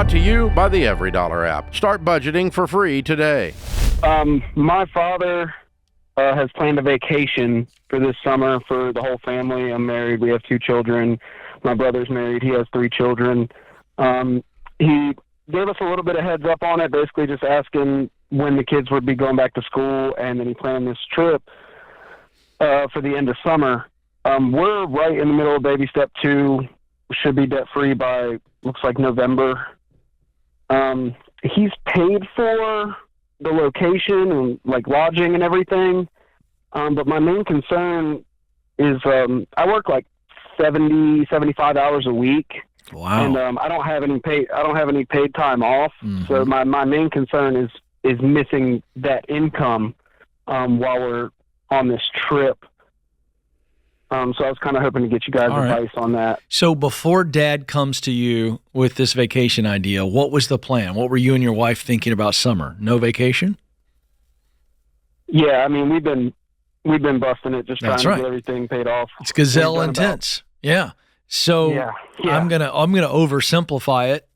Brought to you by the Every Dollar app. Start budgeting for free today. My father has planned a vacation for this summer for the whole family. I'm married. We have 2 children. My brother's married. He has 3 children. He gave us a little bit of heads up on it, basically just asking when the kids would be going back to school, and then he planned this trip for the end of summer. We're right in the middle of baby step 2. Should be debt-free by, looks like, November. He's paid for the location and like lodging and everything. But my main concern is I work like 70, 75 hours a week. Wow. And I don't have any paid time off. Mm-hmm. So my main concern is missing that income while we're on this trip. So I was kind of hoping to get you guys' advice on that. So before Dad comes to you with this vacation idea, what was the plan? What were you and your wife thinking about summer? No vacation? Yeah, I mean, we've been busting it, just trying to get everything paid off. It's gazelle intense. Yeah. So yeah. I'm gonna oversimplify it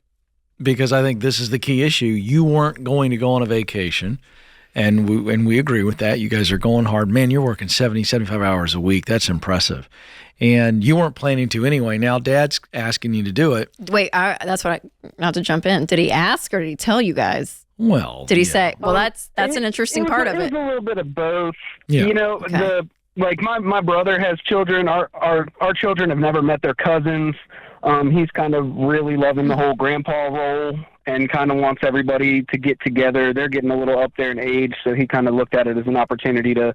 because I think this is the key issue. You weren't going to go on a vacation. And we agree with that. You guys are going hard. Man, you're working 70, 75 hours a week. That's impressive. And you weren't planning to anyway. Now Dad's asking you to do it. Wait, not to jump in. Did he ask or did he tell you guys? Well, did he say, well, that's an interesting part of it. It was a little bit of both. Yeah. You know, Okay. My brother has children. Our children have never met their cousins. He's kind of really loving the whole grandpa role and kind of wants everybody to get together. They're getting a little up there in age, so he kind of looked at it as an opportunity to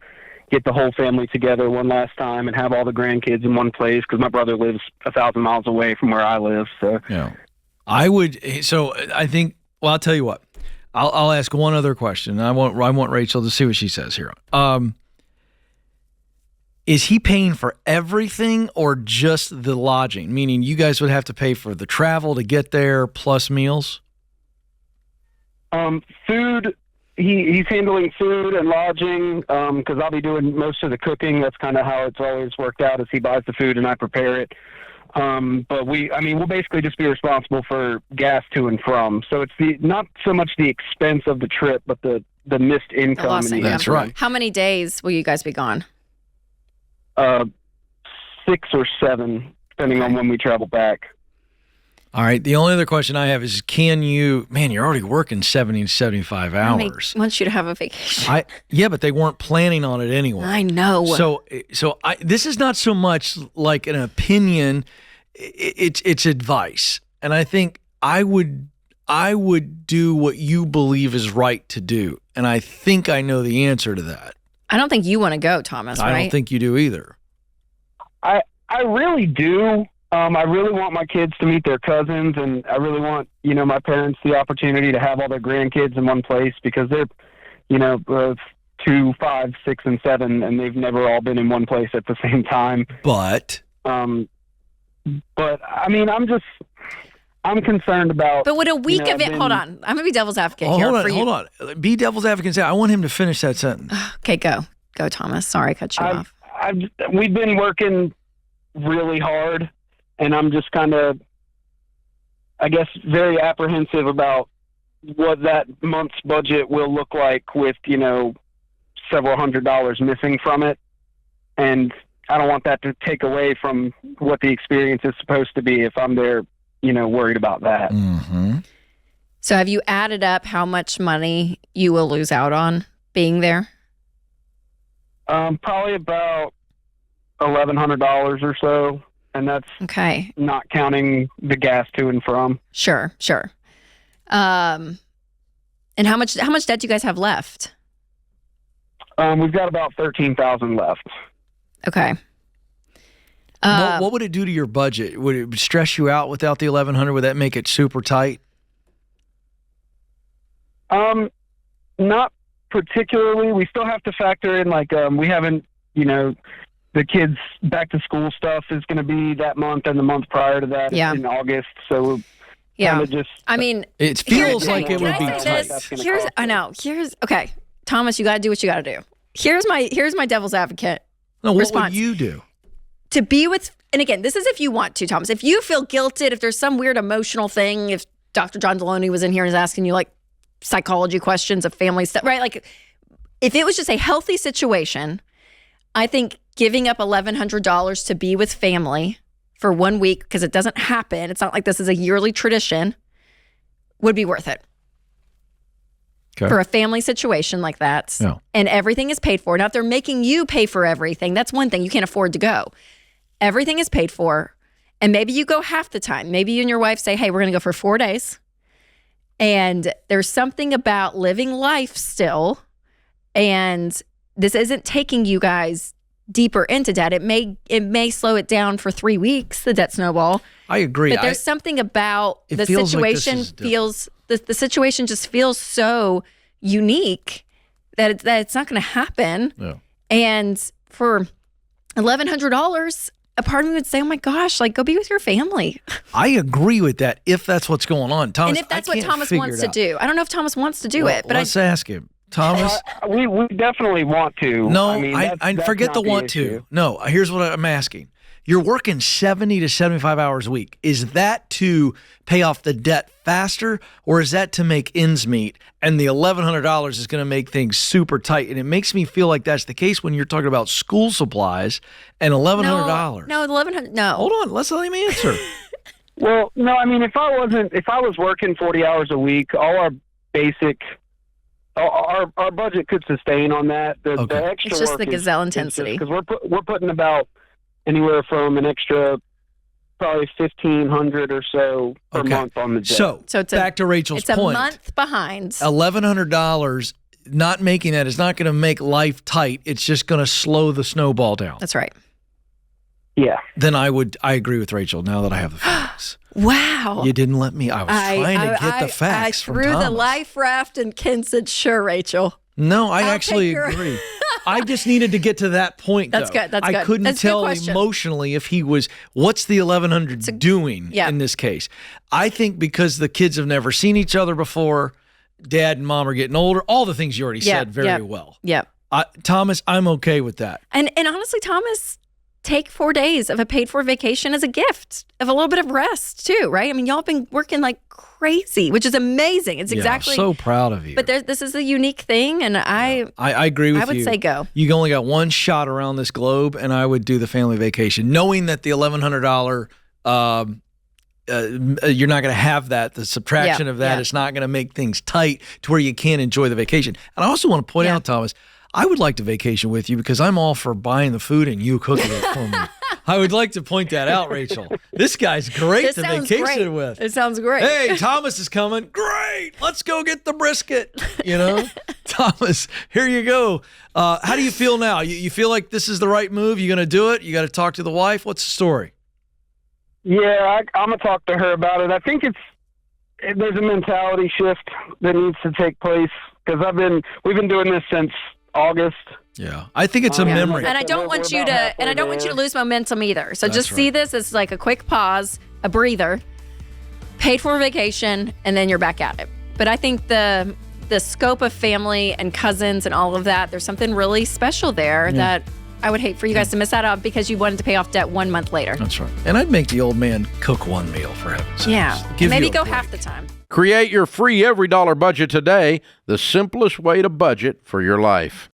get the whole family together one last time and have all the grandkids in one place, because my brother lives 1,000 miles away from where I live. So yeah, I think. Well, I'll tell you what. I'll ask one other question. I want Rachel to see what she says here. Is he paying for everything or just the lodging? Meaning you guys would have to pay for the travel to get there plus meals? Food, he's handling food and lodging, because I'll be doing most of the cooking. That's kind of how it's always worked out, is he buys the food and I prepare it. But we'll basically just be responsible for gas to and from. So it's not so much the expense of the trip, but the missed income. lost income. That's right. How many days will you guys be gone? 6 or 7, depending on when we travel back. All right. The only other question I have is, you're already working 70 to 75 hours. I want you to have a vacation. Yeah, but they weren't planning on it anyway. I know. So this is not so much like an opinion. It's advice. And I think I would do what you believe is right to do. And I think I know the answer to that. I don't think you want to go, Thomas, right? I don't think you do either. I really do. I really want my kids to meet their cousins, and I really want, my parents the opportunity to have all their grandkids in one place, because they're, 2, 5, 6, and 7, and they've never all been in one place at the same time. But I mean, I'm concerned about. But would a week of it? Hold on, I'm gonna be devil's advocate here. Hold on. Be devil's advocate and say, I want him to finish that sentence. Okay, go, Thomas. Sorry, I cut you off. We've been working really hard, and I'm just kind of, I guess, very apprehensive about what that month's budget will look like with, several $100s missing from it. And I don't want that to take away from what the experience is supposed to be if I'm there, worried about that. Mm-hmm. So have you added up how much money you will lose out on being there? Probably about $1,100 or so. And that's okay, not counting the gas to and from. Sure. And how much debt do you guys have left? We've got about $13,000 left. Okay. What would it do to your budget? Would it stress you out without the $1,100? Would that make it super tight? Not particularly. We still have to factor in, we haven't, the kids' back to school stuff is going to be that month and the month prior to that in August. So it feels like it would be tight. Okay, Thomas, you got to do what you got to do. Here's my devil's advocate. No, what response. would you do? To be with, and again, this is if you want to, Thomas. If you feel guilted, if there's some weird emotional thing, if Dr. John Deloney was in here and is asking you like psychology questions of family stuff, right? Like if it was just a healthy situation, I think giving up $1,100 to be with family for 1 week, because it doesn't happen, it's not like this is a yearly tradition, would be worth it. Okay. For a family situation like that. No. And everything is paid for. Now, if they're making you pay for everything, that's one thing. You can't afford to go. Everything is paid for. And maybe you go half the time. Maybe you and your wife say, hey, we're going to go for 4 days. And there's something about living life still. And this isn't taking you guys deeper into debt. It may slow it down for 3 weeks, the debt snowball. I agree. But there's something about the situation the situation just feels so unique that it's not going to happen. Yeah. And for $1,100, a part of me would say, oh my gosh, like go be with your family. I agree with that if that's what's going on. Thomas, and if that's what Thomas wants to do. I don't know if Thomas wants to do it, but let's ask him. Thomas? We definitely want to. No, I forget not the want issue. to. No, here's what I'm asking. You're working 70 to 75 hours a week. Is that to pay off the debt faster, or is that to make ends meet? And the $1,100 is going to make things super tight. And it makes me feel like that's the case when you're talking about school supplies and $1,100. No, $1,100. No. Hold on. Let's let him answer. Well, no, I mean, if I was working 40 hours a week, all our basic, our budget could sustain on that. The extra it's just work the gazelle intensity. Because we're putting about anywhere from an extra probably $1,500 or so per month on the debt. So it's back to Rachel's point. It's a month behind. $1,100, not making that is not going to make life tight. It's just going to slow the snowball down. That's right. Yeah. Then I agree with Rachel now that I have the facts. Wow. You didn't let me. I was trying to get the facts from Thomas. I threw the life raft and Ken said, sure, Rachel. No, I actually agree. I just needed to get to that point, That's though. good. That's I good. couldn't That's a good tell question. emotionally if he was, what's the $1,100 doing in this case? I think because the kids have never seen each other before, dad and mom are getting older, all the things you already said very well. Yep. Thomas, I'm okay with that. And honestly, Thomas, take 4 days of a paid for vacation as a gift of a little bit of rest too, right? I mean, y'all have been working like crazy, which is amazing. It's exactly. So proud of you. But this is a unique thing, and I agree with you. I would say go. You only got one shot around this globe, and I would do the family vacation, knowing that the $1,100. You're not going to have that. The subtraction of that is not going to make things tight to where you can't enjoy the vacation. And I also want to point out, Thomas, I would like to vacation with you because I'm all for buying the food and you cooking it for me. I would like to point that out, Rachel. This guy's great to vacation with. It sounds great. Hey, Thomas is coming. Great. Let's go get the brisket. Thomas, here you go. How do you feel now? You feel like this is the right move? You going to do it? You got to talk to the wife? What's the story? Yeah, I'm going to talk to her about it. I think there's a mentality shift that needs to take place because we've been doing this since August. Yeah, I think it's a memory, and I don't want you to lose momentum either. So just see this as like a quick pause, a breather, paid for vacation, and then you're back at it. But I think the scope of family and cousins and all of that, there's something really special there that I would hate for you guys to miss out on because you wanted to pay off debt 1 month later. That's right. And I'd make the old man cook one meal for heaven's sakes. Yeah, maybe go half the time. Create your free every dollar budget today, the simplest way to budget for your life.